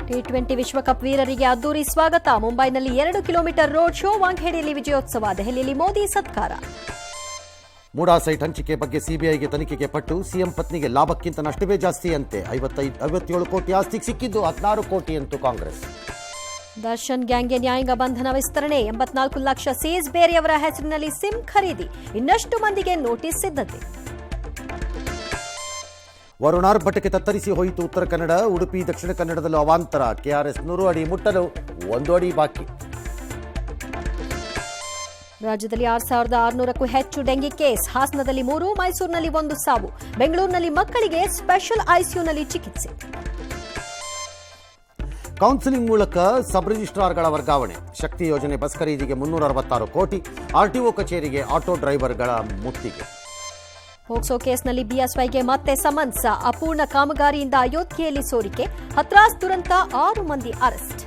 T20 ವಿಶ್ವಕಪ್ ವೀರರಿಗೆ ಅದ್ದೂರಿ ಸ್ವಾಗತ. ಮುಂಬೈನಲ್ಲಿ 2 ಕಿಲೋಮೀಟರ್ ರೋಡ್ ಶೋ, ವಾಂಖೇಡೆಯಲ್ಲಿ ವಿಜಯೋತ್ಸವ, ದೆಹಲಿಯಲ್ಲಿ ಮೋದಿ ಸತ್ಕಾರ. ಮೂಡಾ ಸೈಟ್ ಹಂಚಿಕೆ ಬಗ್ಗೆ ಸಿಬಿಐಗೆ ತನಿಖೆಗೆ ಪಟ್ಟು, ಸಿಎಂ ಪತ್ನಿಗೆ ಲಾಭಕ್ಕಿಂತ ನಷ್ಟವೇ ಜಾಸ್ತಿ ಅಂತೆ. 57 ಕೋಟಿ ಆಸ್ತಿಗೆ ಸಿಕ್ಕಿದ್ದು 16 ಕೋಟಿ ಅಂತು ಕಾಂಗ್ರೆಸ್. ದರ್ಶನ್ ಗ್ಯಾಂಗ್ಗೆ ನ್ಯಾಯಾಂಗ ಬಂಧನ ವಿಸ್ತರಣೆ, 84 ಲಕ್ಷ ಸೀಸ್, ಬೇರೆಯವರ ಹೆಸರಿನಲ್ಲಿ ಸಿಮ್ ಖರೀದಿ, ಇನ್ನಷ್ಟು ಮಂದಿಗೆ ನೋಟಿಸ್ ಸಿದ್ಧತೆ. ವರುಣಾರ್ಭಟಕ್ಕೆ ತತ್ತರಿಸಿ ಹೋಯಿತು ಉತ್ತರ ಕನ್ನಡ. ಉಡುಪಿ, ದಕ್ಷಿಣ ಕನ್ನಡದಲ್ಲೂ ಅವಾಂತರ. ಕೆಆರ್ಎಸ್ 100 ಅಡಿ ಮುಟ್ಟಲು 1 ಅಡಿ ಬಾಕಿ. ರಾಜ್ಯದಲ್ಲಿ 6,600ಕ್ಕೂ ಹೆಚ್ಚು ಡೆಂಗಿ ಕೇಸ್. ಹಾಸನದಲ್ಲಿ 3, ಮೈಸೂರಿನಲ್ಲಿ 1 ಸಾವು. ಬೆಂಗಳೂರಿನಲ್ಲಿ ಮಕ್ಕಳಿಗೆ ಸ್ಪೆಷಲ್ ಐಸಿಯುನಲ್ಲಿ ಚಿಕಿತ್ಸೆ. ಕೌನ್ಸಿಲಿಂಗ್ ಮೂಲಕ ಸಬ್ ರಿಜಿಸ್ಟ್ರಾರ್ಗಳ ವರ್ಗಾವಣೆ. ಶಕ್ತಿ ಯೋಜನೆ ಬಸ್ ಖರೀದಿಗೆ 366 ಕೋಟಿ. ಆರ್ಟಿಒ ಕಚೇರಿಗೆ ಆಟೋ ಡ್ರೈವರ್ಗಳ ಮುತ್ತಿಗೆ. ಪೋಕ್ಸೋ ಕೇಸ್ನಲ್ಲಿ ಬಿಎಸ್ವೈಗೆ ಮತ್ತೆ ಸಮನ್ಸ್. ಅಪೂರ್ಣ ಕಾಮಗಾರಿಯಿಂದ ಅಯೋಧ್ಯೆಯಲ್ಲಿ ಸೋರಿಕೆ. ಹತ್ರಾಸ್ ದುರಂತ 6 ಮಂದಿ ಅರೆಸ್ಟ್.